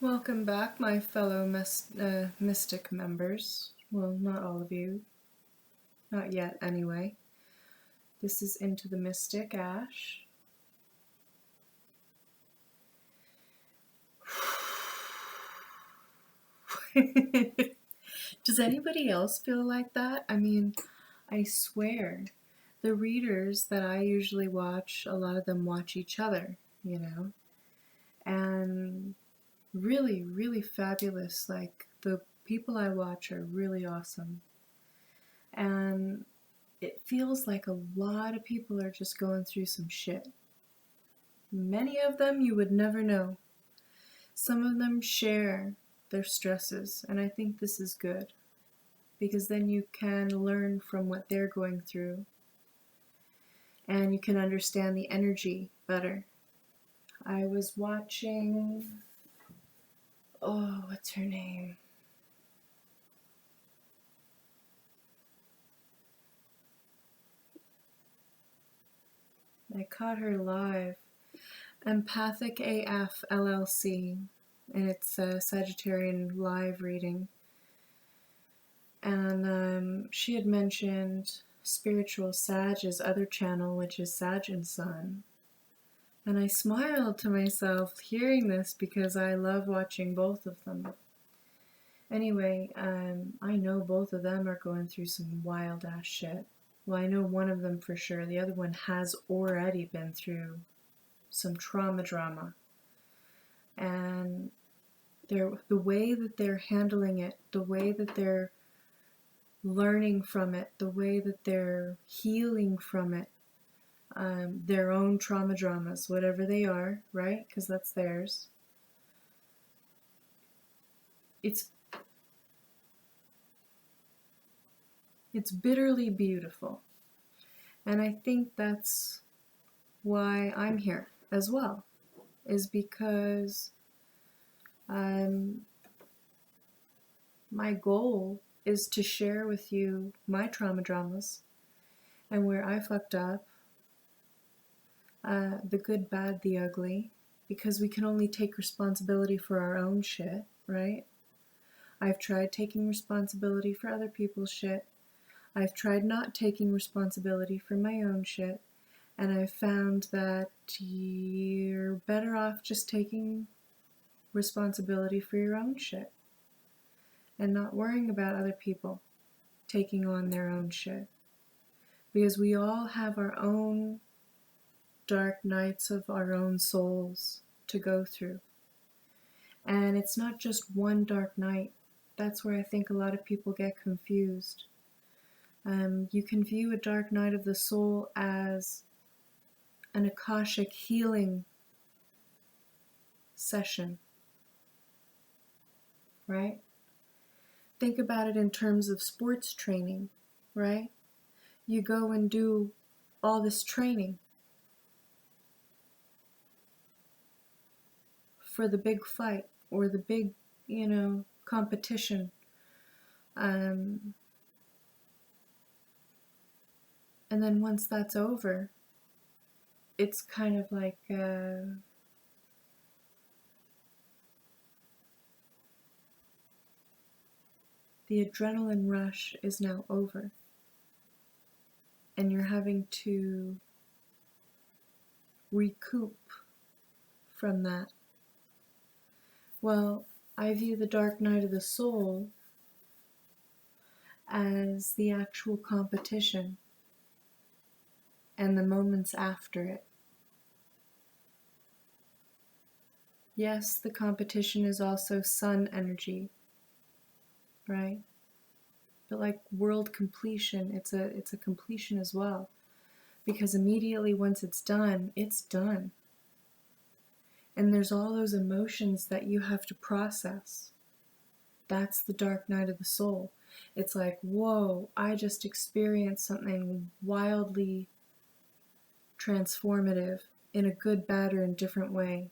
Welcome back, my fellow mystic members. Well, not all of you. Not yet, anyway. This is Into the Mystic Ash. Does anybody else feel like that? I mean, I swear, the readers that I usually watch, a lot of them watch each other, and really, really fabulous. Like, the people I watch are really awesome. And it feels like a lot of people are just going through some shit. Many of them you would never know. Some of them share their stresses, and I think this is good because then you can learn from what they're going through and you can understand the energy better. I was watching, what's her name? I caught her live. Empathic AF LLC, and it's a Sagittarian live reading. And she had mentioned Spiritual Sag's other channel, which is Sag and Sun. And I smiled to myself hearing this because I love watching both of them. Anyway, I know both of them are going through some wild ass shit. Well, I know one of them for sure. The other one has already been through some drama. And the way that they're handling it, the way that they're learning from it, the way that they're healing from it, their own dramas, whatever they are, right? Because that's theirs. It's bitterly beautiful. And I think that's why I'm here as well, is because my goal is to share with you my dramas and where I fucked up, the good, bad, the ugly, because we can only take responsibility for our own shit, right? I've tried taking responsibility for other people's shit. I've tried not taking responsibility for my own shit. And I've found that you're better off just taking responsibility for your own shit and not worrying about other people taking on their own shit. Because we all have our own dark nights of our own souls to go through. And it's not just one dark night. That's where I think a lot of people get confused. You can view a dark night of the soul as an Akashic healing session, right? Think about it in terms of sports training, right? You go and do all this training for the big fight or the big, competition. And then once that's over, it's kind of like the adrenaline rush is now over. And you're having to recoup from that. Well, I view the dark night of the soul as the actual competition and the moments after it. Yes, the competition is also sun energy, right? But like world completion, it's a completion as well. Because immediately once it's done, it's done. And there's all those emotions that you have to process. That's the dark night of the soul. It's like, whoa, I just experienced something wildly transformative in a good, bad, or indifferent way.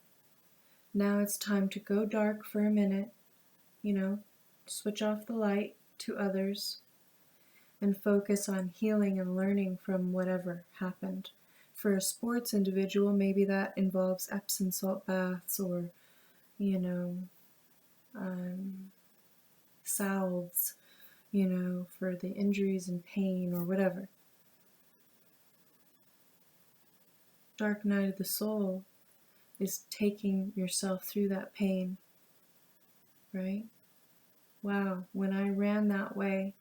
Now it's time to go dark for a minute, switch off the light to others, and focus on healing and learning from whatever happened. For a sports individual, maybe that involves Epsom salt baths or, salves, for the injuries and pain or whatever. Dark night of the soul is taking yourself through that pain, right? Wow, when I ran that way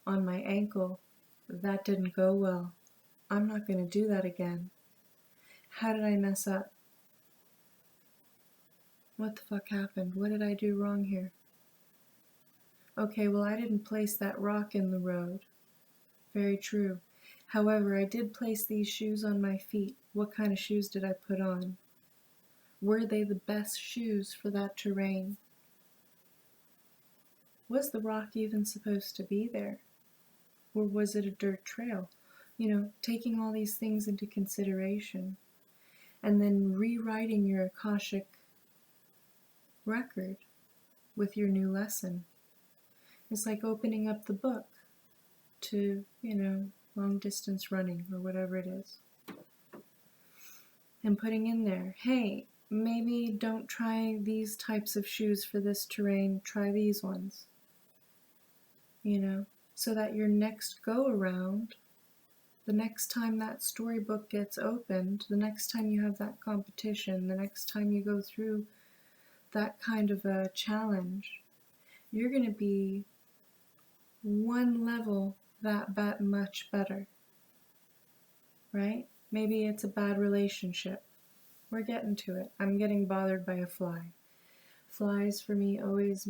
on my ankle, that didn't go well. I'm not going to do that again. How did I mess up? What the fuck happened? What did I do wrong here? Okay, well, I didn't place that rock in the road. Very true. However, I did place these shoes on my feet. What kind of shoes did I put on? Were they the best shoes for that terrain? Was the rock even supposed to be there? Or was it a dirt trail? Taking all these things into consideration and then rewriting your Akashic record with your new lesson. It's like opening up the book to, long distance running or whatever it is. And putting in there, hey, maybe don't try these types of shoes for this terrain, try these ones. So that your next go around, the next time that storybook gets opened, the next time you have that competition, the next time you go through that kind of a challenge, you're going to be one level that much better, right? Maybe it's a bad relationship. We're getting to it. I'm getting bothered by a fly. Flies for me always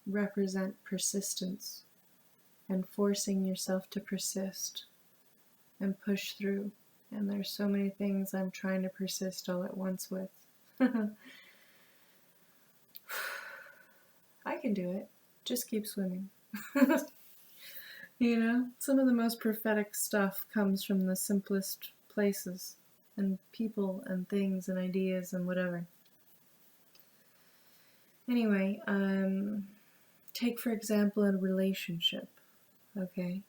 represent persistence and forcing yourself to persist and push through. And there's so many things I'm trying to persist all at once with. I can do it. Just keep swimming. Some of the most prophetic stuff comes from the simplest places and people and things and ideas and whatever. Anyway, take for example a relationship, okay?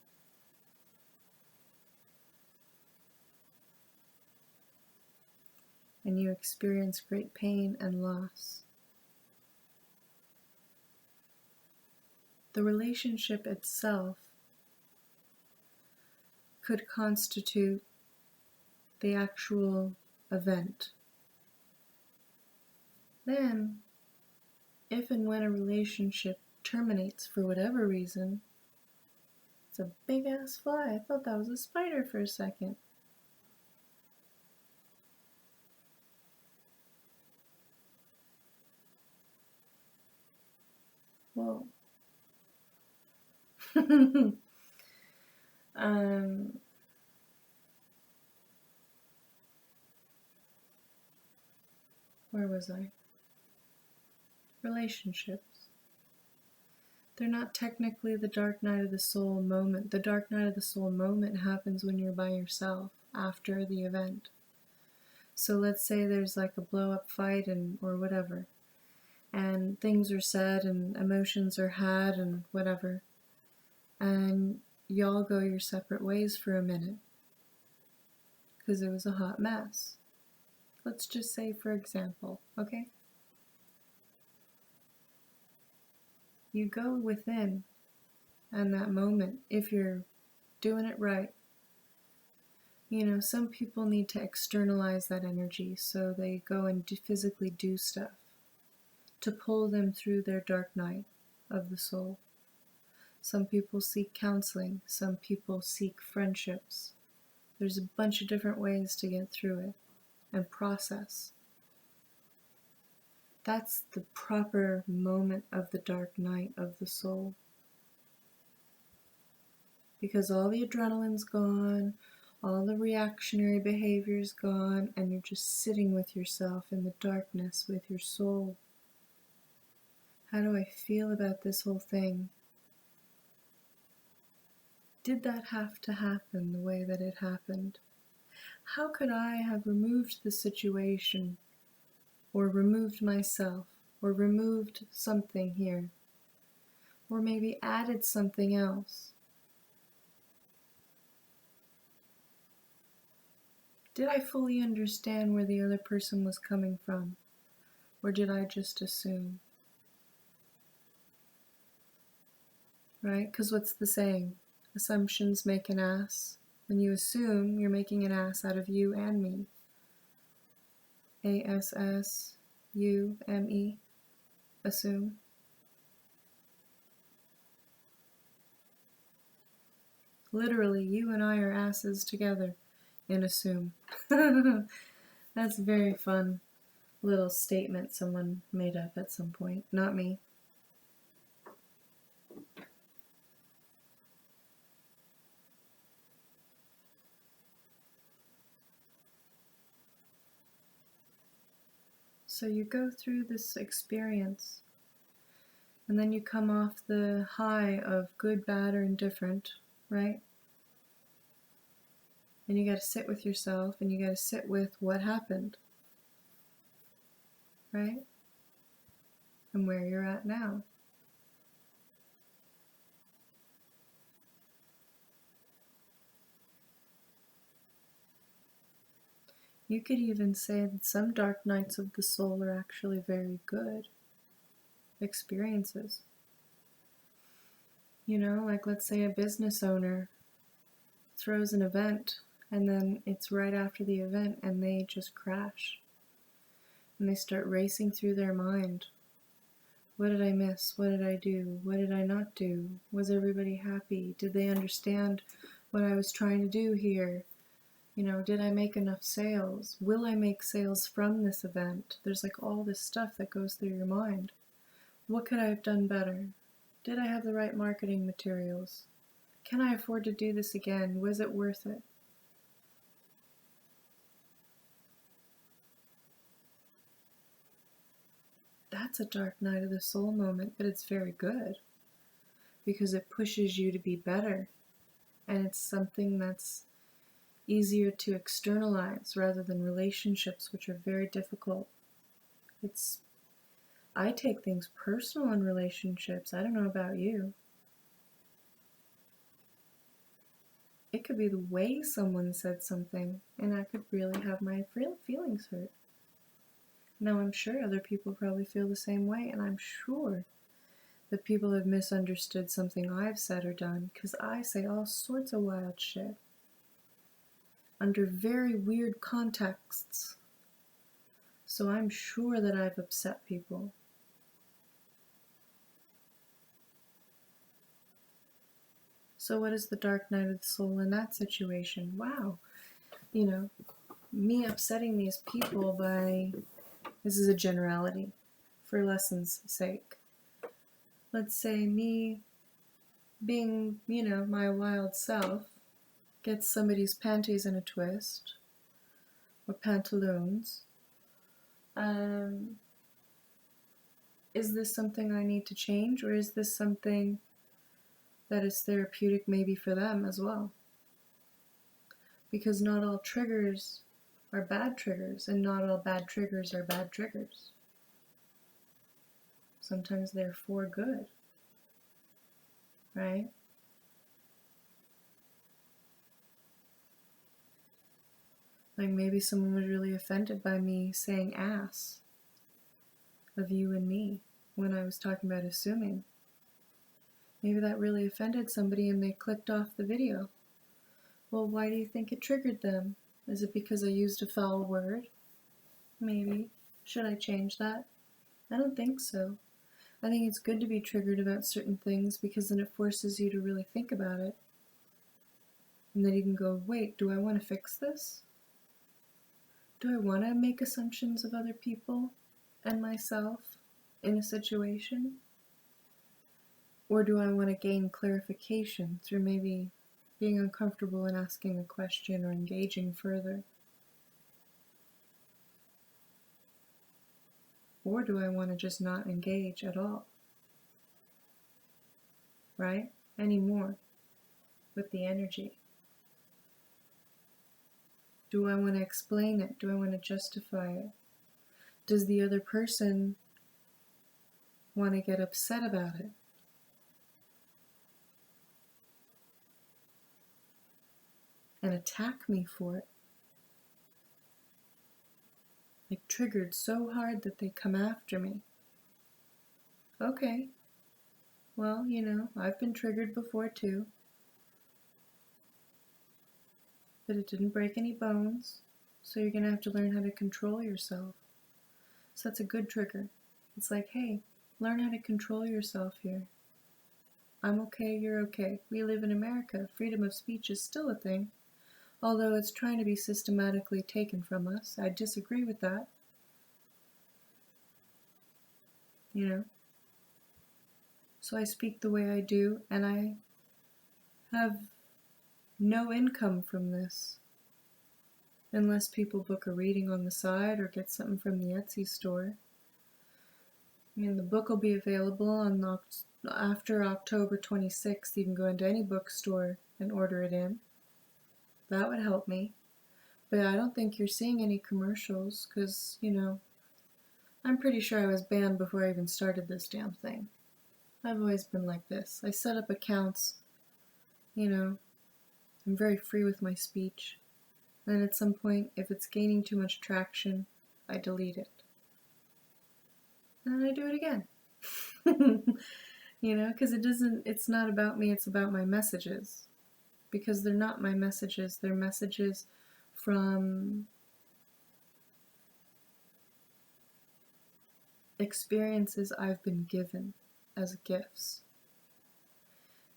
And you experience great pain and loss. The relationship itself could constitute the actual event. Then, if and when a relationship terminates for whatever reason, it's a big ass fly. I thought that was a spider for a second. Whoa. Where was I? Relationships. They're not technically the dark night of the soul moment. The dark night of the soul moment happens when you're by yourself after the event. So let's say there's like a blow-up fight or whatever, and things are said and emotions are had and whatever, and y'all go your separate ways for a minute because it was a hot mess. Let's just say, for example, okay? You go within, and that moment, if you're doing it right, some people need to externalize that energy, so they go and physically do stuff to pull them through their dark night of the soul. Some people seek counseling, some people seek friendships. There's a bunch of different ways to get through it and process. That's the proper moment of the dark night of the soul. Because all the adrenaline's gone, all the reactionary behavior's gone, and you're just sitting with yourself in the darkness with your soul. How do I feel about this whole thing? Did that have to happen the way that it happened? How could I have removed the situation, or removed myself, or removed something here, or maybe added something else? Did I fully understand where the other person was coming from, or did I just assume? right? Because what's the saying? Assumptions make an ass. When you assume, you're making an ass out of you and me. ASSUME, assume. Literally, you and I are asses together in assume. That's a very fun little statement someone made up at some point. Not me. So you go through this experience, and then you come off the high of good, bad, or indifferent, right? And you got to sit with yourself, and you got to sit with what happened, right? And where you're at now. You could even say that some dark nights of the soul are actually very good experiences. You know, like let's say a business owner throws an event and then it's right after the event and they just crash. And they start racing through their mind. What did I miss? What did I do? What did I not do? Was everybody happy? Did they understand what I was trying to do here? You know, did I make enough sales? Will I make sales from this event? There's like all this stuff that goes through your mind. What could I have done better? Did I have the right marketing materials? Can I afford to do this again? Was it worth it? That's a dark night of the soul moment, but it's very good because it pushes you to be better. And it's something that's easier to externalize rather than relationships, which are very difficult. I take things personal in relationships. I don't know about you. It could be the way someone said something, and I could really have my feelings hurt. Now, I'm sure other people probably feel the same way, and I'm sure that people have misunderstood something I've said or done, because I say all sorts of wild shit under very weird contexts. So I'm sure that I've upset people. So what is the dark night of the soul in that situation? Wow. You know, me upsetting these people by, this is a generality, for lesson's sake. Let's say me being, my wild self gets somebody's panties in a twist, or pantaloons. Is this something I need to change, or is this something that is therapeutic maybe for them as well? Because not all triggers are bad triggers, and not all bad triggers are bad triggers. Sometimes they're for good, right? Like maybe someone was really offended by me saying ass of you and me when I was talking about assuming. Maybe that really offended somebody and they clicked off the video. Well, why do you think it triggered them? Is it because I used a foul word? Maybe. Should I change that? I don't think so. I think it's good to be triggered about certain things because then it forces you to really think about it. And then you can go, wait, do I want to fix this? Do I want to make assumptions of other people and myself in a situation? Or do I want to gain clarification through maybe being uncomfortable and asking a question or engaging further? Or do I want to just not engage at all? Right? Anymore with the energy. Do I want to explain it? Do I want to justify it? Does the other person want to get upset about it? And attack me for it? Like triggered so hard that they come after me. Okay. Well, I've been triggered before too, but it didn't break any bones, so you're gonna have to learn how to control yourself. So that's a good trigger. It's like, hey, learn how to control yourself here. I'm okay, you're okay. We live in America. Freedom of speech is still a thing, although it's trying to be systematically taken from us. I disagree with that. So I speak the way I do, and I have no income from this. Unless people book a reading on the side or get something from the Etsy store. I mean, the book will be available on after October 26th. You can go into any bookstore and order it in. That would help me. But I don't think you're seeing any commercials because, I'm pretty sure I was banned before I even started this damn thing. I've always been like this. I set up accounts, I'm very free with my speech. And at some point, if it's gaining too much traction, I delete it. And then I do it again. Because it's not about me, it's about my messages. Because they're not my messages, they're messages from experiences I've been given as gifts.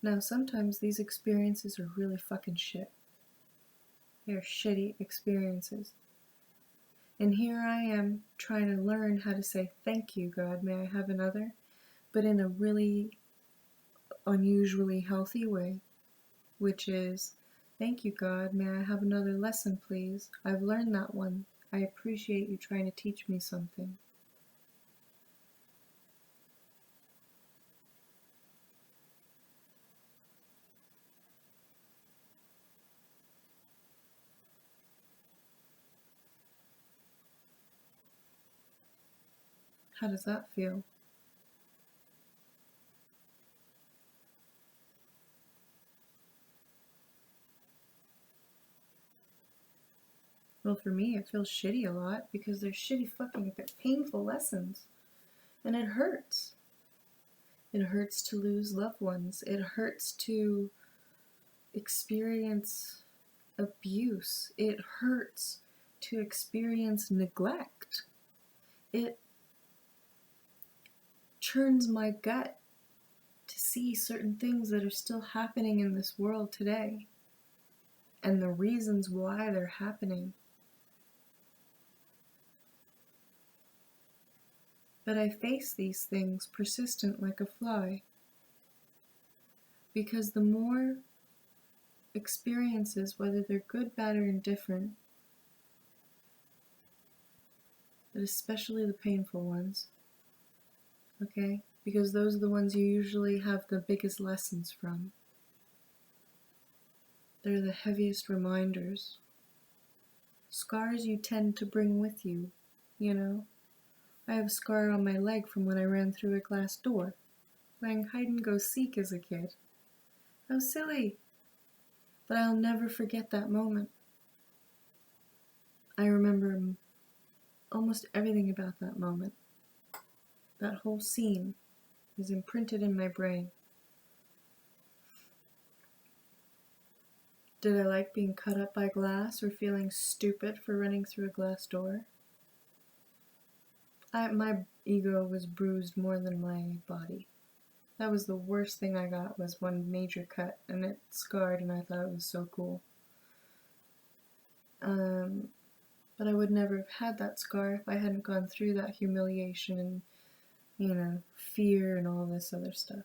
Now, sometimes these experiences are really fucking shit. They're shitty experiences. And here I am trying to learn how to say, thank you, God, may I have another? But in a really unusually healthy way, which is, thank you, God, may I have another lesson, please? I've learned that one. I appreciate you trying to teach me something. How does that feel? Well, for me, it feels shitty a lot because they're shitty fucking painful lessons. And it hurts. It hurts to lose loved ones. It hurts to experience abuse. It hurts to experience neglect. It churns my gut to see certain things that are still happening in this world today and the reasons why they're happening. But I face these things persistent like a fly because the more experiences, whether they're good, bad, or indifferent, but especially the painful ones, okay? Because those are the ones you usually have the biggest lessons from. They're the heaviest reminders. Scars you tend to bring with you, I have a scar on my leg from when I ran through a glass door, playing hide and go seek as a kid. How silly! But I'll never forget that moment. I remember almost everything about that moment. That whole scene is imprinted in my brain. Did I like being cut up by glass or feeling stupid for running through a glass door? My ego was bruised more than my body. That was the worst thing I got, was one major cut, and it scarred, and I thought it was so cool. But I would never have had that scar if I hadn't gone through that humiliation and, fear and all this other stuff.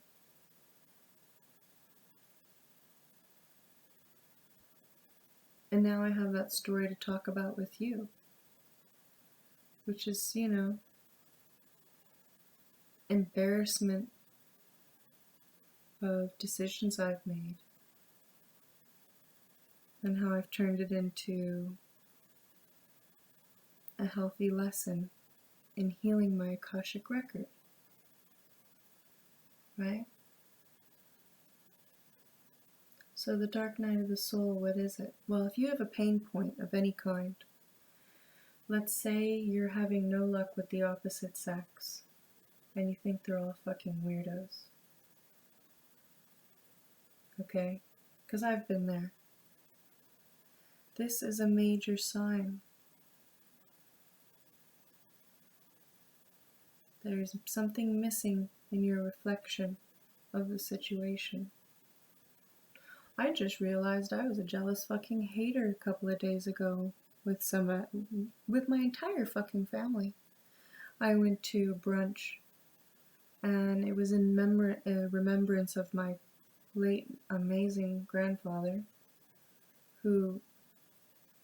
And now I have that story to talk about with you, which is, embarrassment of decisions I've made and how I've turned it into a healthy lesson in healing my Akashic record, right? So the dark night of the soul, what is it? Well, if you have a pain point of any kind, let's say you're having no luck with the opposite sex, and you think they're all fucking weirdos. okay? Because I've been there. This is a major sign. There's something missing in your reflection of the situation. I just realized I was a jealous fucking hater a couple of days ago with my entire fucking family. I went to brunch, and it was in remembrance of my late amazing grandfather, who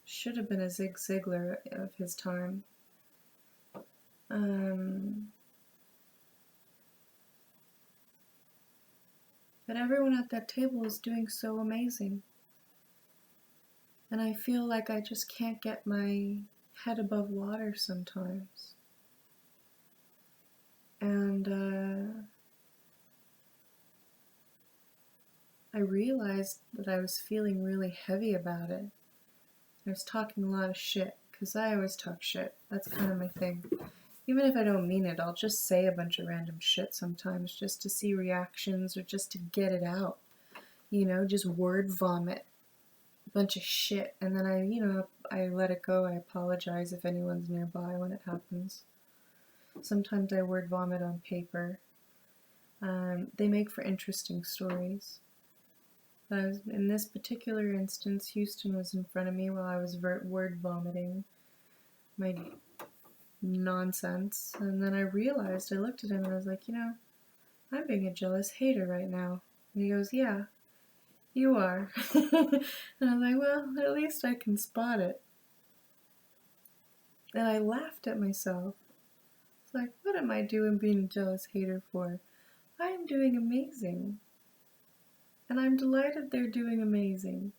should have been a Zig Ziglar of his time. But everyone at that table is doing so amazing. And I feel like I just can't get my head above water sometimes. And I realized that I was feeling really heavy about it. I was talking a lot of shit, because I always talk shit. That's kind of my thing. Even if I don't mean it, I'll just say a bunch of random shit sometimes just to see reactions or just to get it out. You know, just word vomit a bunch of shit. And then I let it go. I apologize if anyone's nearby when it happens. Sometimes I word vomit on paper. They make for interesting stories. In this particular instance, Houston was in front of me while I was word vomiting my nonsense, and then I realized, I looked at him and I was like, I'm being a jealous hater right now. And he goes, yeah, you are. And I was like, well, at least I can spot it. And I laughed at myself. It's like, what am I doing being a jealous hater for? I am doing amazing. And I'm delighted they're doing amazing.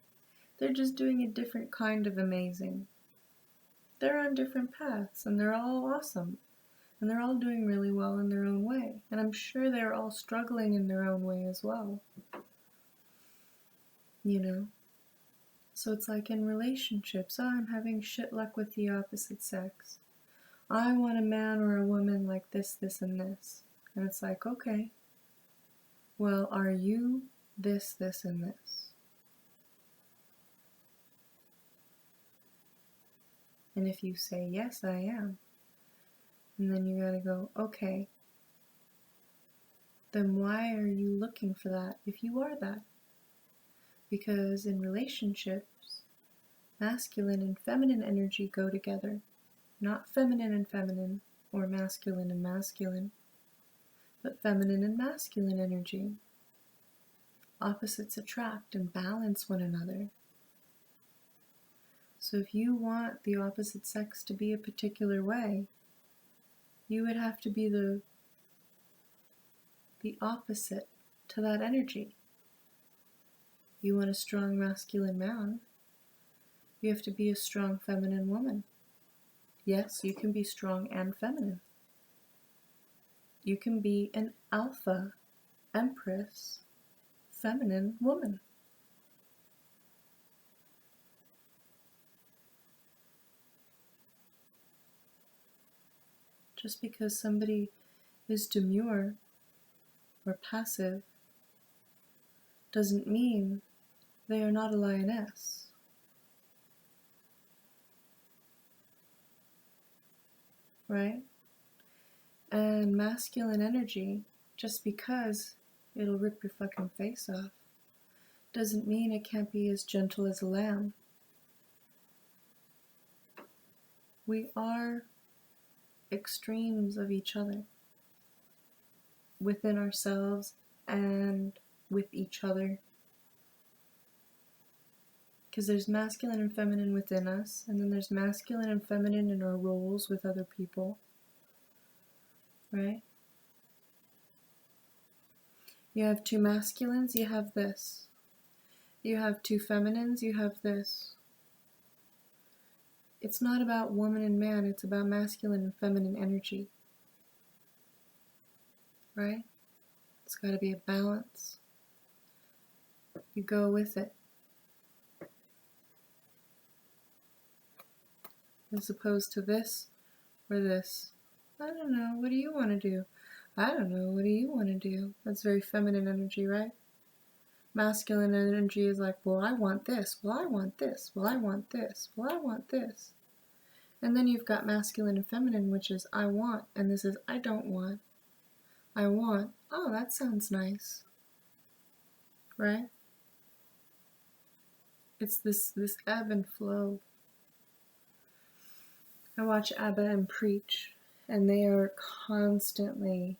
They're just doing a different kind of amazing. They're on different paths, and they're all awesome. And they're all doing really well in their own way. And I'm sure they're all struggling in their own way as well. So it's like in relationships, I'm having shit luck with the opposite sex. I want a man or a woman like this, this, and this. And it's like, okay, well, are you this, this, and this? And if you say, yes, I am, and then you gotta go, okay, then why are you looking for that if you are that? Because in relationships, masculine and feminine energy go together. Not feminine and feminine, or masculine and masculine, but feminine and masculine energy. Opposites attract and balance one another. So if you want the opposite sex to be a particular way, you would have to be the opposite to that energy. You want a strong masculine man, you have to be a strong feminine woman. Yes, you can be strong and feminine. You can be an alpha, empress, feminine woman. Just because somebody is demure or passive doesn't mean they are not a lioness. Right? And masculine energy, just because it'll rip your fucking face off, doesn't mean it can't be as gentle as a lamb. We are extremes of each other, within ourselves and with each other. Because there's masculine and feminine within us, and then there's masculine and feminine in our roles with other people. Right? You have two masculines, you have this. You have two feminines, you have this. It's not about woman and man, it's about masculine and feminine energy. Right? It's got to be a balance. You go with it. As opposed to this or this. I don't know, what do you want to do? I don't know, what do you want to do? That's very feminine energy, right? Masculine energy is like, well, I want this, well, I want this, well, I want this, well, I want this. And then you've got masculine and feminine, which is I want, and this is I don't want. I want, oh, that sounds nice, right? It's this ebb and flow. I watch Abba and Preach, and they are constantly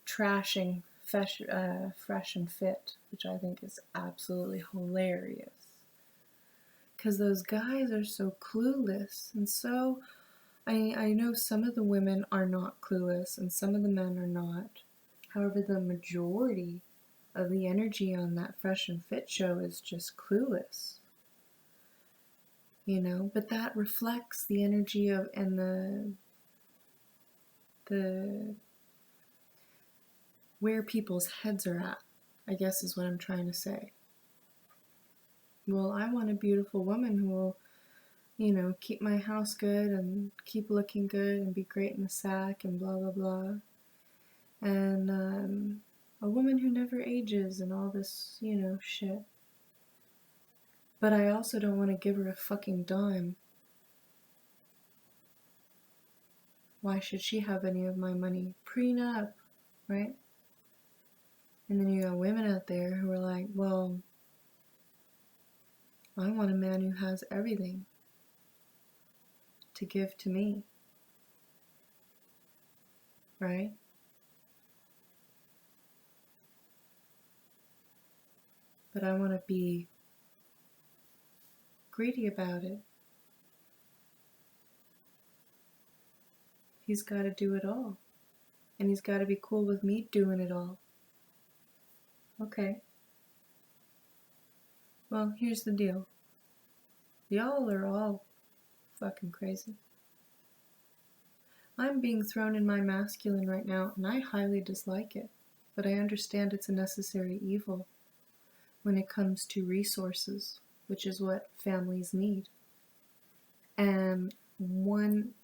trashing Fresh and Fit, which I think is absolutely hilarious. Because those guys are so clueless, and so I know some of the women are not clueless, and some of the men are not. However, the majority of the energy on that Fresh and Fit show is just clueless. You know, but that reflects the energy of and the where people's heads are at, I guess is what I'm trying to say. Well, I want a beautiful woman who will, you know, keep my house good and keep looking good and be great in the sack and blah blah blah. And a woman who never ages and all this, you know, shit. But I also don't want to give her a fucking dime. Why should she have any of my money? Prenup, right? And then you got women out there who are like, well, I want a man who has everything to give to me, right? But I want to be greedy about it. He's got to do it all. And he's got to be cool with me doing it all. Okay. Well, here's the deal. Y'all are all fucking crazy. I'm being thrown in my masculine right now, and I highly dislike it. But I understand it's a necessary evil when it comes to resources, which is what families need. And one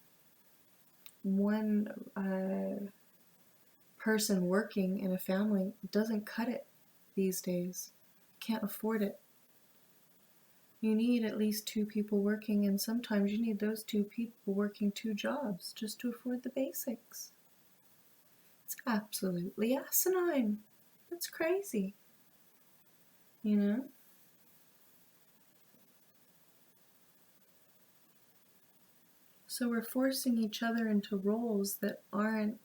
person working in a family doesn't cut it these days. Can't afford it. You need at least 2 people working, and sometimes you need those 2 people working 2 jobs just to afford the basics. It's absolutely asinine. That's crazy. You know? So we're forcing each other into roles that aren't,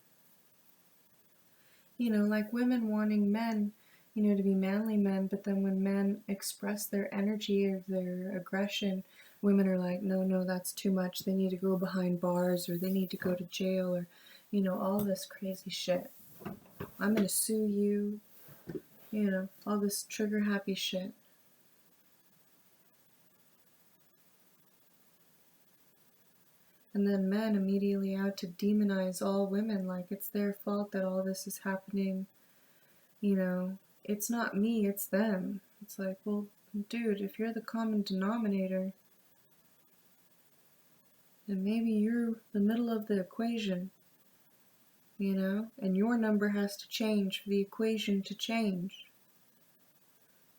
you know, like women wanting men, you know, to be manly men, but then when men express their energy or their aggression, women are like, no, that's too much. They need to go behind bars, or they need to go to jail, or, you know, all this crazy shit. I'm gonna sue you, you know, all this trigger happy shit. And then men immediately out to demonize all women, like it's their fault that all this is happening. You know, it's not me, it's them. It's like, well, dude, if you're the common denominator, then maybe you're the middle of the equation, you know, and your number has to change for the equation to change.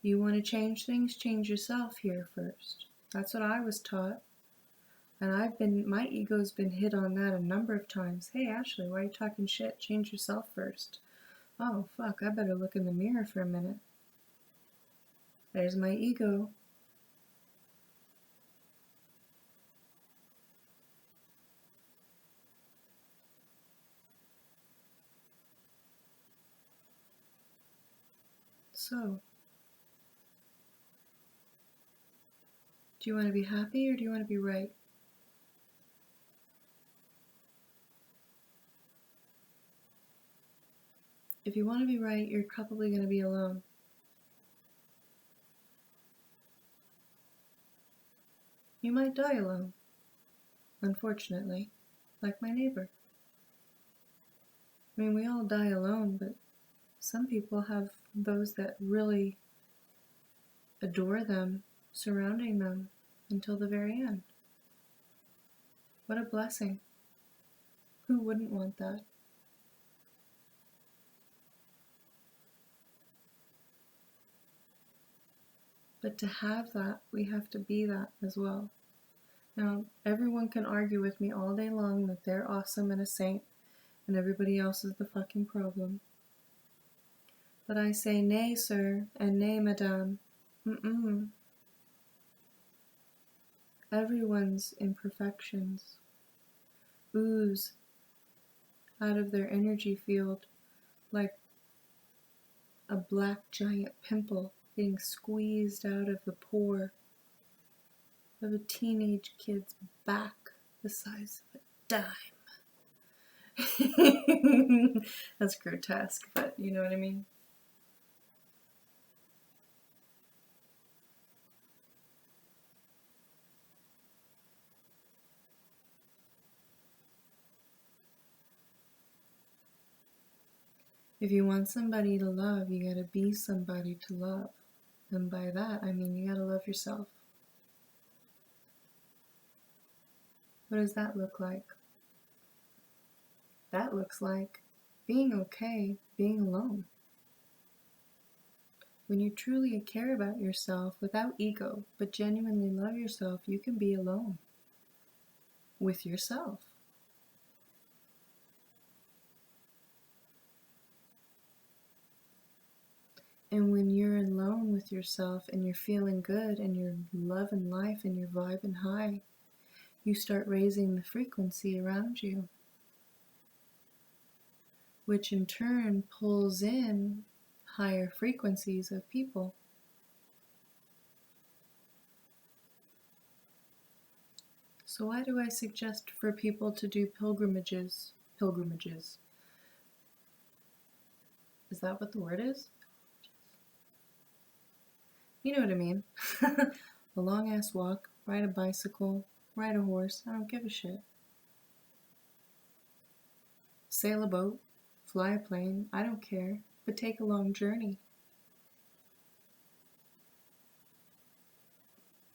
You want to change things? Change yourself here first. That's what I was taught. And my ego's been hit on that a number of times. Hey, Ashley, why are you talking shit? Change yourself first. Oh, fuck, I better look in the mirror for a minute. There's my ego. So, do you want to be happy or do you want to be right? If you want to be right, you're probably going to be alone. You might die alone, unfortunately, like my neighbor. I mean, we all die alone, but some people have those that really adore them, surrounding them until the very end. What a blessing. Who wouldn't want that? But to have that, we have to be that as well. Now, everyone can argue with me all day long that they're awesome and a saint, and everybody else is the fucking problem. But I say nay, sir, and nay, madame. Everyone's imperfections ooze out of their energy field like a black giant pimple being squeezed out of the pore of a teenage kid's back the size of a dime. That's grotesque, but you know what I mean? If you want somebody to love, you gotta be somebody to love. And by that, I mean you gotta love yourself. What does that look like? That looks like being okay being alone. When you truly care about yourself without ego, but genuinely love yourself, you can be alone with yourself. And when you're alone with yourself and you're feeling good and you're loving life and you're vibing high, you start raising the frequency around you, which in turn pulls in higher frequencies of people. So why do I suggest for people to do pilgrimages? Pilgrimages. Is that what the word is? You know what I mean. A long ass walk, ride a bicycle, ride a horse, I don't give a shit. Sail a boat, fly a plane, I don't care, but take a long journey.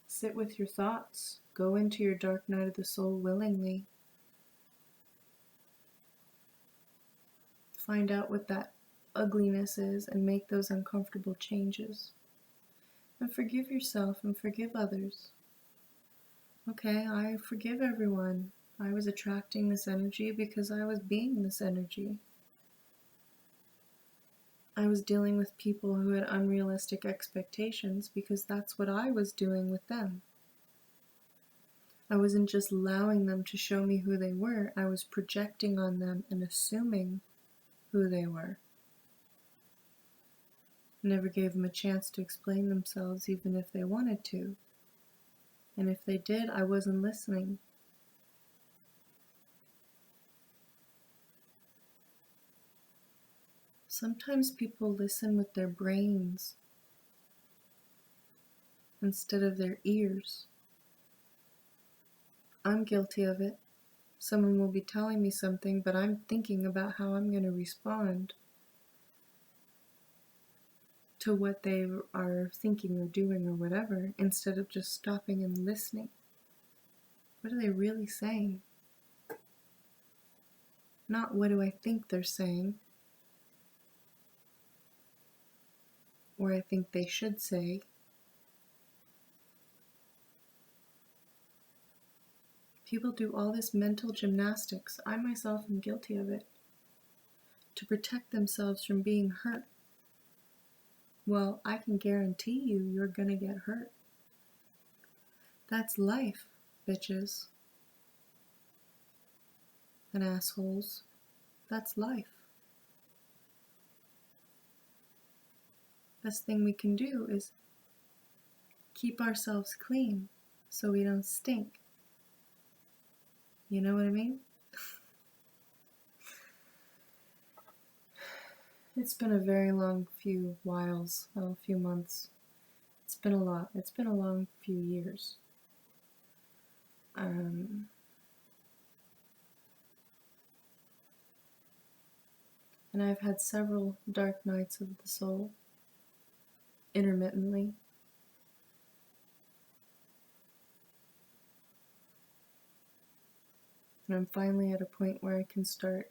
Sit with your thoughts, go into your dark night of the soul willingly. Find out what that ugliness is and make those uncomfortable changes. And forgive yourself and forgive others. Okay, I forgive everyone. I was attracting this energy because I was being this energy. I was dealing with people who had unrealistic expectations because that's what I was doing with them. I wasn't just allowing them to show me who they were, I was projecting on them and assuming who they were. Never gave them a chance to explain themselves even if they wanted to. And if they did, I wasn't listening. Sometimes people listen with their brains instead of their ears. I'm guilty of it. Someone will be telling me something, but I'm thinking about how I'm going to respond to what they are thinking or doing or whatever, instead of just stopping and listening. What are they really saying? Not what do I think they're saying, or I think they should say. People do all this mental gymnastics, I myself am guilty of it, to protect themselves from being hurt. Well, I can guarantee you're gonna get hurt. That's life, bitches and assholes. That's life. Best thing we can do is keep ourselves clean so we don't stink. You know what I mean? It's been a very long few few months. It's been a lot. It's been a long few years. And I've had several dark nights of the soul, intermittently. And I'm finally at a point where I can start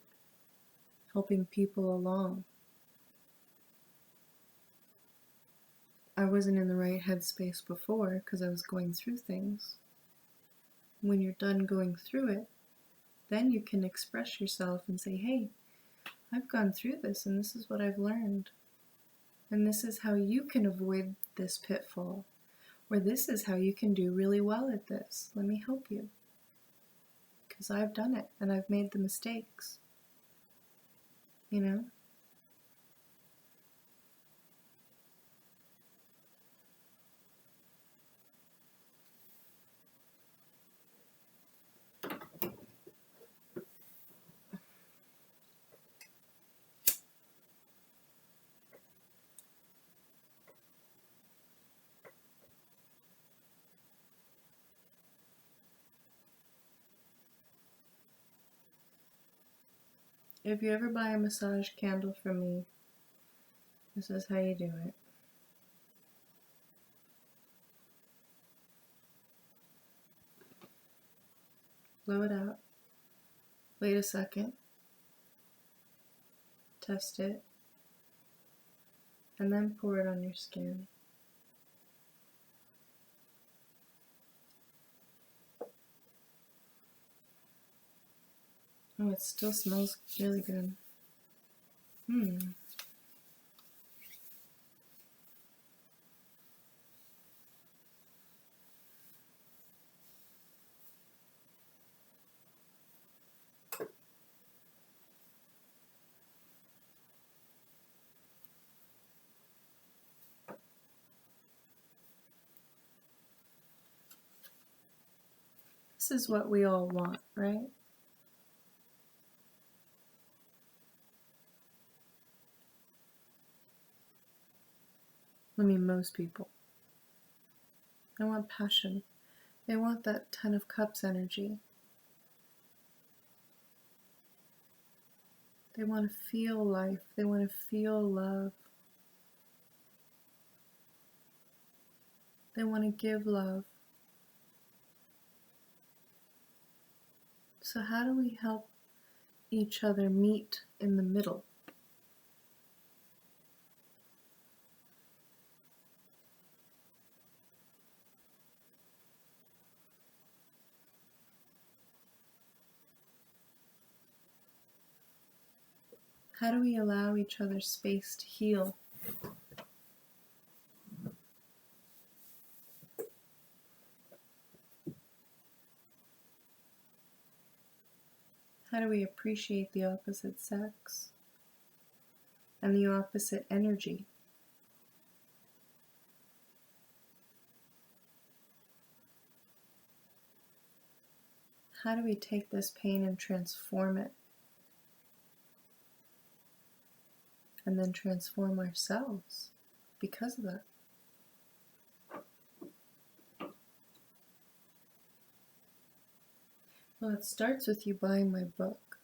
helping people along. I wasn't in the right headspace before because I was going through things. When you're done going through it, then you can express yourself and say, hey, I've gone through this and this is what I've learned. And this is how you can avoid this pitfall. Or this is how you can do really well at this. Let me help you. Because I've done it and I've made the mistakes. You know? If you ever buy a massage candle from me, this is how you do it. Blow it out. Wait a second. Test it. And then pour it on your skin. Oh, it still smells really good. This is what we all want, right? I mean, most people. They want passion. They want that 10 of Cups energy. They want to feel life. They want to feel love. They want to give love. So how do we help each other meet in the middle? How do we allow each other space to heal? How do we appreciate the opposite sex and the opposite energy? How do we take this pain and transform it? And then transform ourselves because of that. Well, it starts with you buying my book.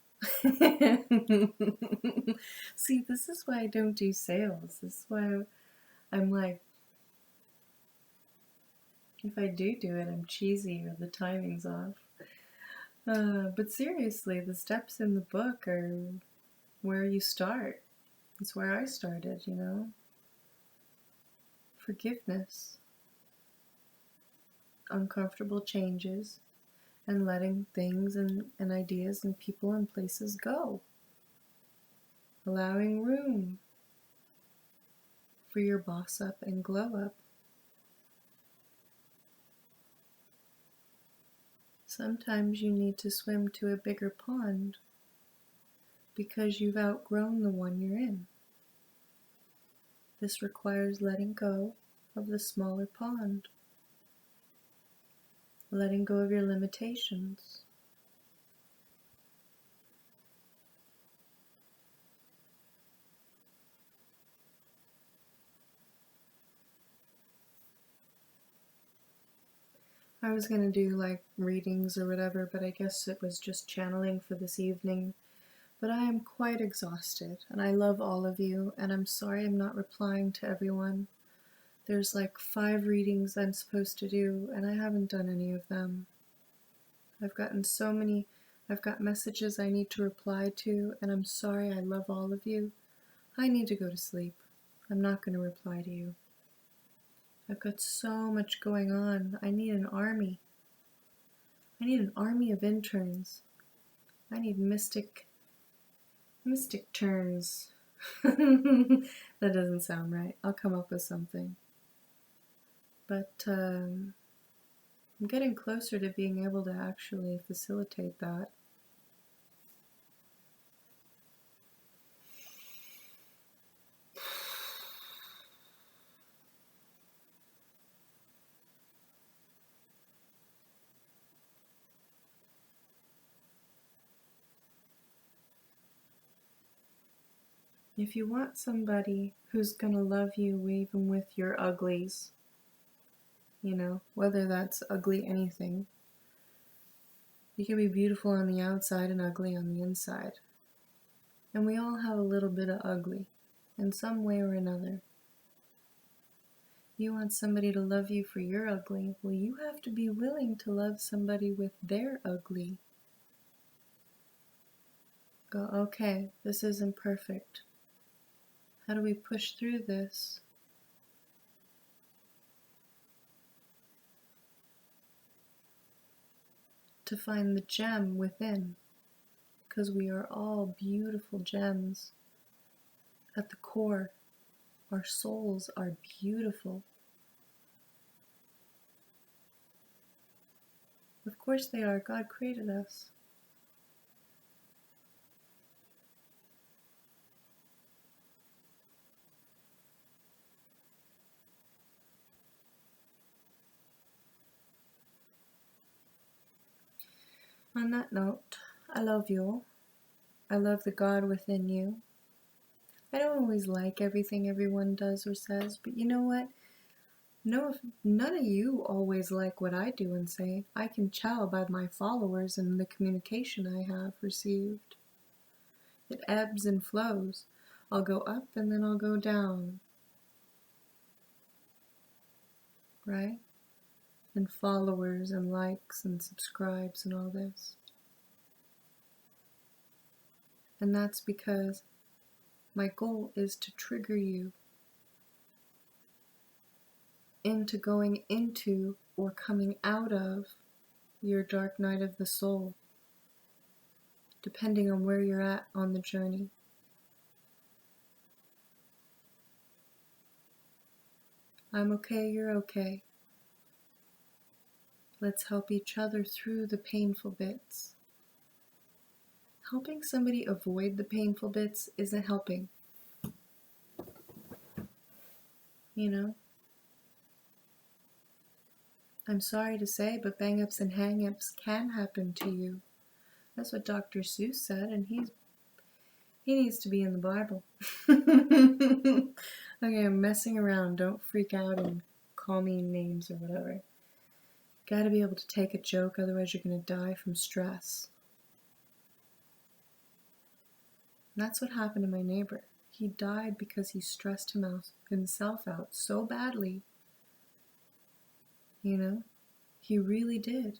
See, this is why I don't do sales. This is why I'm like, if I do it, I'm cheesy or the timing's off. But seriously, the steps in the book are where you start. It's where I started, you know? Forgiveness, uncomfortable changes, and letting things and ideas and people and places go. Allowing room for your boss up and glow up. Sometimes you need to swim to a bigger pond because you've outgrown the one you're in. This requires letting go of the smaller pond, letting go of your limitations. I was going to do like readings or whatever, but I guess it was just channeling for this evening. But I am quite exhausted, and I love all of you, and I'm sorry I'm not replying to everyone. There's like 5 readings I'm supposed to do, and I haven't done any of them. I've got messages I need to reply to, and I'm sorry. I love all of you. I need to go to sleep. I'm not going to reply to you. I've got so much going on. I need an army. I need an army of interns. I need mystic turns. That doesn't sound right. I'll come up with something. But I'm getting closer to being able to actually facilitate that. If you want somebody who's gonna love you even with your uglies, you know, whether that's ugly anything, you can be beautiful on the outside and ugly on the inside. And we all have a little bit of ugly in some way or another. You want somebody to love you for your ugly, well, you have to be willing to love somebody with their ugly. Go, okay, this isn't perfect. How do we push through this? To find the gem within, because we are all beautiful gems. At the core, our souls are beautiful. Of course they are. God created us. On that note, I love you. I love the God within you. I don't always like everything everyone does or says, but you know what? No, none of you always like what I do and say. I can tell by my followers and the communication I have received. It ebbs and flows. I'll go up and then I'll go down. Right? And followers and likes and subscribes and all this. And that's because my goal is to trigger you into going into or coming out of your dark night of the soul, depending on where you're at on the journey. I'm okay, you're okay. Let's help each other through the painful bits. Helping somebody avoid the painful bits isn't helping. You know? I'm sorry to say, but bang-ups and hang-ups can happen to you. That's what Dr. Seuss said, and he needs to be in the Bible. Okay, I'm messing around. Don't freak out and call me names or whatever. Gotta be able to take a joke, otherwise you're gonna die from stress. And that's what happened to my neighbor. He died because he stressed himself out so badly. You know? He really did.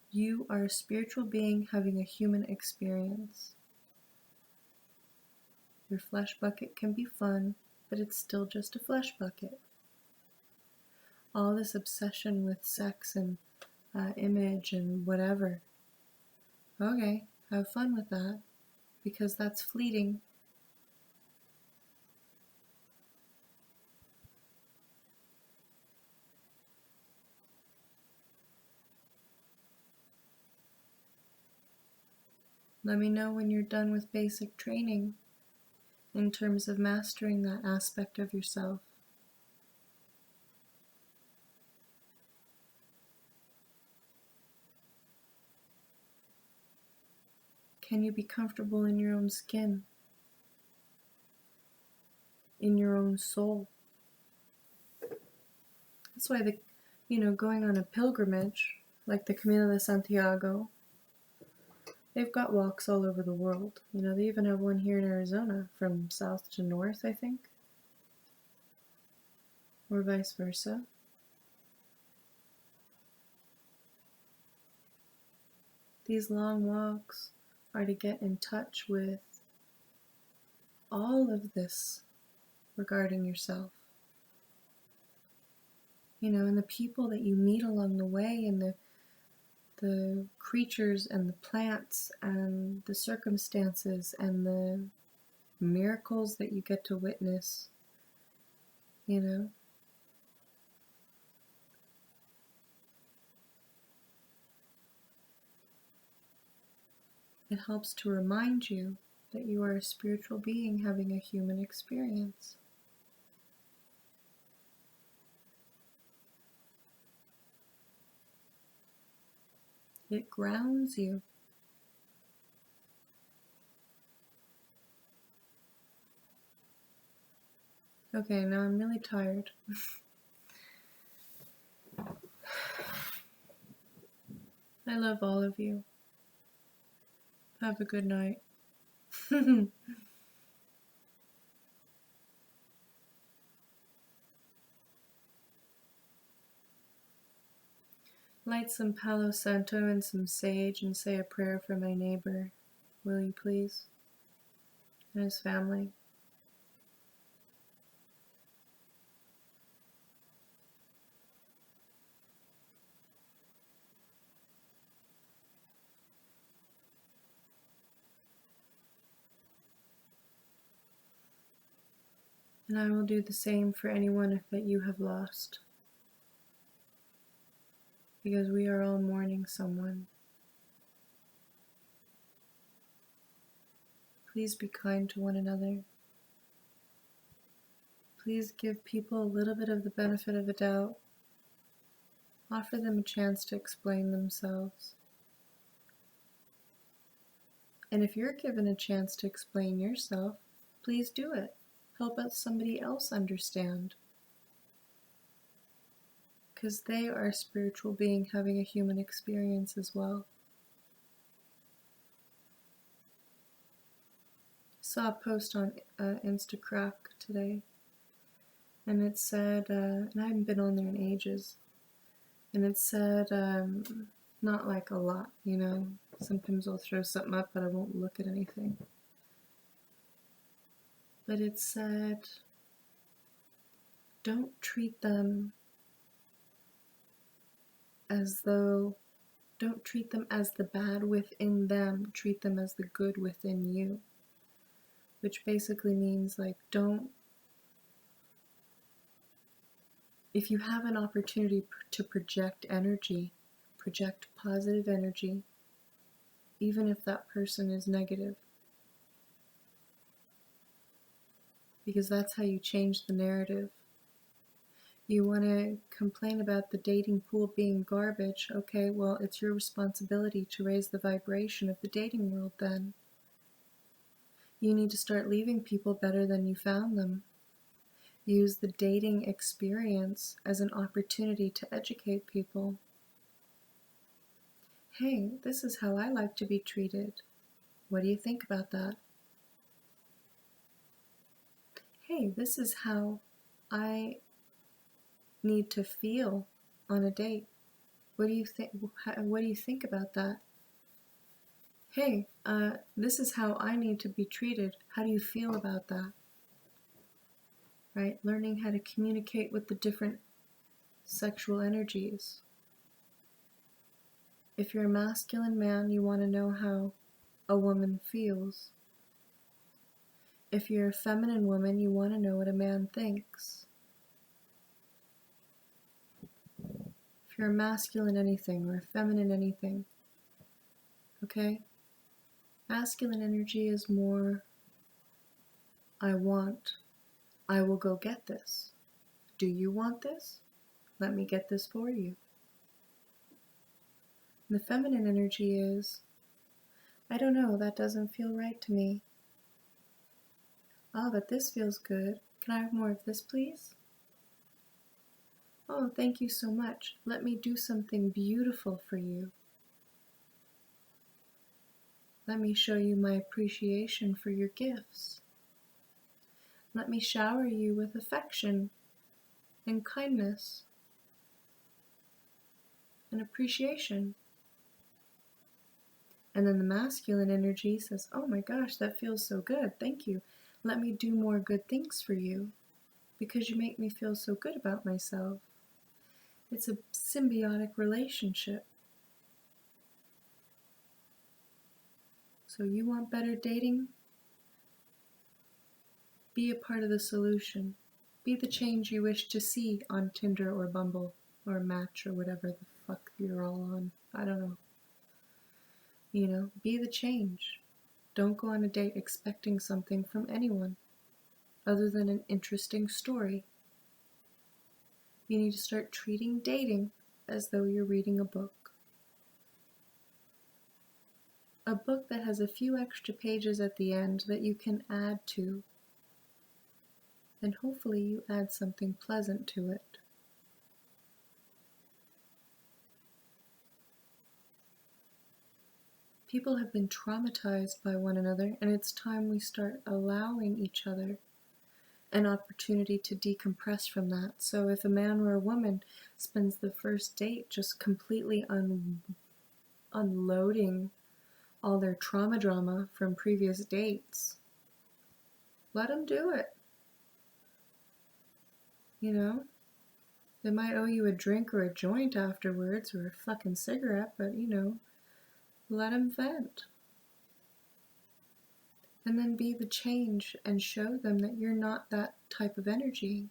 You are a spiritual being having a human experience. Your flesh bucket can be fun, but it's still just a flesh bucket. All this obsession with sex and image and whatever. Okay, have fun with that, because that's fleeting. Let me know when you're done with basic training in terms of mastering that aspect of yourself. Can you be comfortable in your own skin? In your own soul? That's why going on a pilgrimage, like the Camino de Santiago, they've got walks all over the world. They even have one here in Arizona, from south to north, I think. Or vice versa. These long walks are to get in touch with all of this regarding yourself. And the people that you meet along the way, and the creatures and the plants and the circumstances and the miracles that you get to witness, It helps to remind you that you are a spiritual being having a human experience. It grounds you. Okay, now I'm really tired. I love all of you. Have a good night. Light some Palo Santo and some sage and say a prayer for my neighbor, will you please? And his family. And I will do the same for anyone that you have lost, because we are all mourning someone. Please be kind to one another. Please give people a little bit of the benefit of the doubt. Offer them a chance to explain themselves. And if you're given a chance to explain yourself, please do it. Help out somebody else understand. Because they are a spiritual being having a human experience as well. I saw a post on Instacrack today, and it said, and I haven't been on there in ages, and it said, not like a lot, sometimes I'll throw something up but I won't look at anything. But it said, don't treat them as the bad within them, treat them as the good within you. Which basically means, if you have an opportunity to project energy, project positive energy, even if that person is negative. Because that's how you change the narrative. You want to complain about the dating pool being garbage. Okay, well, it's your responsibility to raise the vibration of the dating world then. You need to start leaving people better than you found them. Use the dating experience as an opportunity to educate people. Hey, this is how I like to be treated. What do you think about that? Hey, this is how I need to feel on a date. What do you think? What do you think about that? Hey, this is how I need to be treated. How do you feel about that? Right? Learning how to communicate with the different sexual energies. If you're a masculine man, you want to know how a woman feels. If you're a feminine woman, you want to know what a man thinks. If you're a masculine anything or a feminine anything, okay? Masculine energy is more, I want, I will go get this. Do you want this? Let me get this for you. And the feminine energy is, I don't know, that doesn't feel right to me. Oh, but this feels good. Can I have more of this, please? Oh, thank you so much. Let me do something beautiful for you. Let me show you my appreciation for your gifts. Let me shower you with affection and kindness and appreciation. And then the masculine energy says, oh my gosh, that feels so good. Thank you. Let me do more good things for you because you make me feel so good about myself. It's a symbiotic relationship. So you want better dating? Be a part of the solution. Be the change you wish to see on Tinder or Bumble or Match or whatever the fuck you're all on. I don't know. Be the change. Don't go on a date expecting something from anyone other than an interesting story. You need to start treating dating as though you're reading a book. A book that has a few extra pages at the end that you can add to. And hopefully you add something pleasant to it. People have been traumatized by one another, and it's time we start allowing each other an opportunity to decompress from that. So if a man or a woman spends the first date just completely unloading all their trauma drama from previous dates, let them do it. They might owe you a drink or a joint afterwards or a fucking cigarette, but let them vent. And then be the change and show them that you're not that type of energy.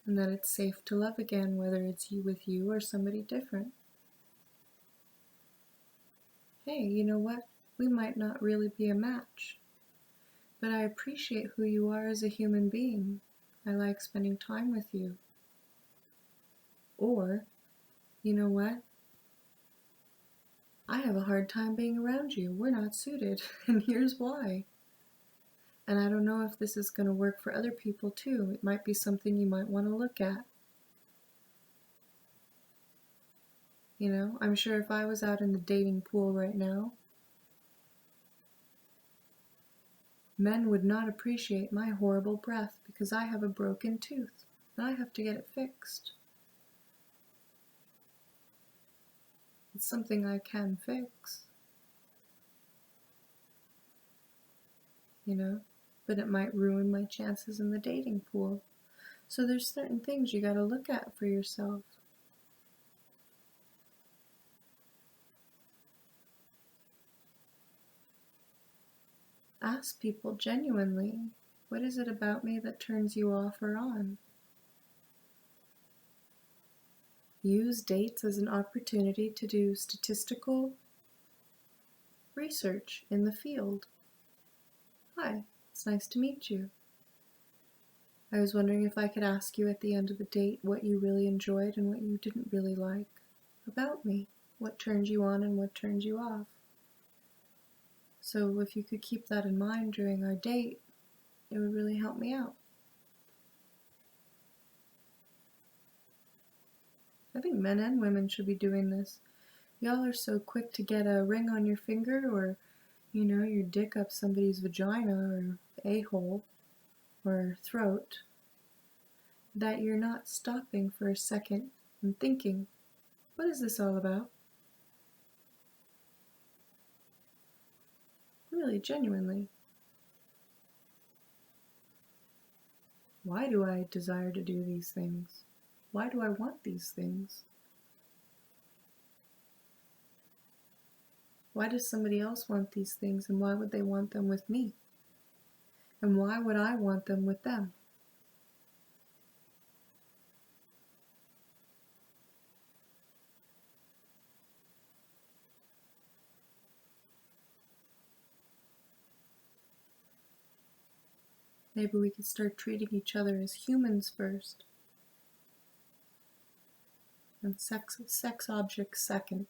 And that it's safe to love again, whether it's you with you or somebody different. Hey, you know what? We might not really be a match, but I appreciate who you are as a human being. I like spending time with you. Or, you know what? I have a hard time being around you. We're not suited, and here's why. And I don't know if this is going to work for other people too. It might be something you might want to look at. I'm sure if I was out in the dating pool right now, men would not appreciate my horrible breath because I have a broken tooth and I have to get it fixed. It's something I can fix. But it might ruin my chances in the dating pool. So there's certain things you gotta look at for yourself. Ask people genuinely, what is it about me that turns you off or on? Use dates as an opportunity to do statistical research in the field. Hi, it's nice to meet you. I was wondering if I could ask you at the end of the date what you really enjoyed and what you didn't really like about me. What turns you on and what turns you off. So if you could keep that in mind during our date, it would really help me out. I think men and women should be doing this. Y'all are so quick to get a ring on your finger or, your dick up somebody's vagina or a-hole or throat that you're not stopping for a second and thinking, what is this all about? Really, genuinely. Why do I desire to do these things? Why do I want these things? Why does somebody else want these things, and why would they want them with me? And why would I want them with them? Maybe we could start treating each other as humans first, and sex objects second.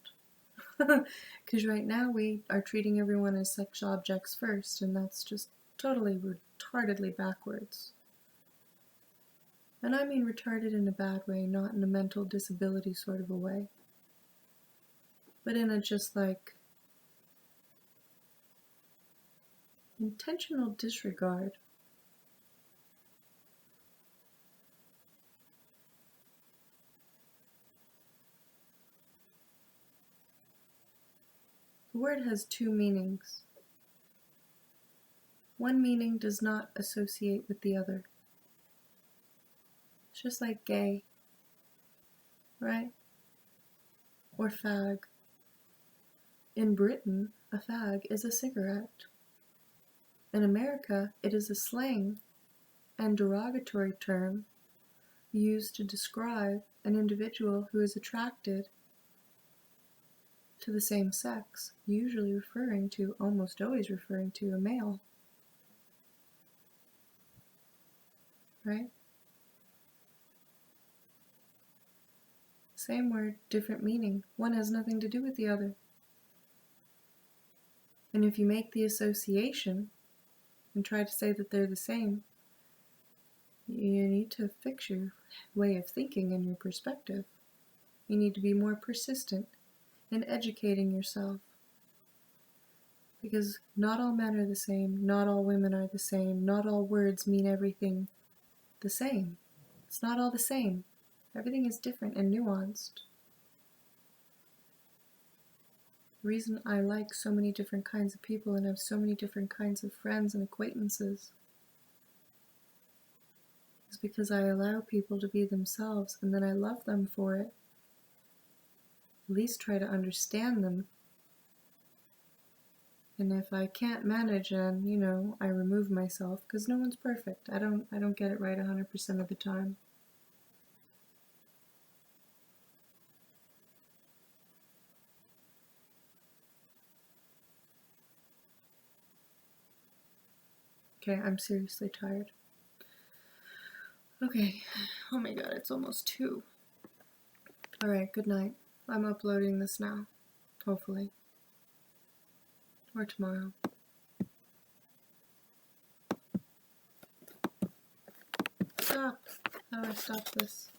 Because right now we are treating everyone as sex objects first, and that's just totally retardedly backwards. And I mean retarded in a bad way, not in a mental disability sort of a way. But in a just like intentional disregard. The word has two meanings. One meaning does not associate with the other. It's just like gay, right? Or fag. In Britain, a fag is a cigarette. In America, it is a slang and derogatory term used to describe an individual who is attracted to the same sex, usually almost always referring to a male. Right? Same word, different meaning. One has nothing to do with the other. And if you make the association and try to say that they're the same, you need to fix your way of thinking and your perspective. You need to be more persistent in educating yourself. Because not all men are the same, not all women are the same, not all words mean everything the same. It's not all the same. Everything is different and nuanced. The reason I like so many different kinds of people and have so many different kinds of friends and acquaintances is because I allow people to be themselves, and then I love them for it. At least try to understand them. And if I can't manage, then, I remove myself, because no one's perfect. I don't get it right 100% of the time. Okay, I'm seriously tired. Okay, oh my god, it's almost 2. Alright, good night. I'm uploading this now, hopefully. Or tomorrow. Stop! How do I stop this?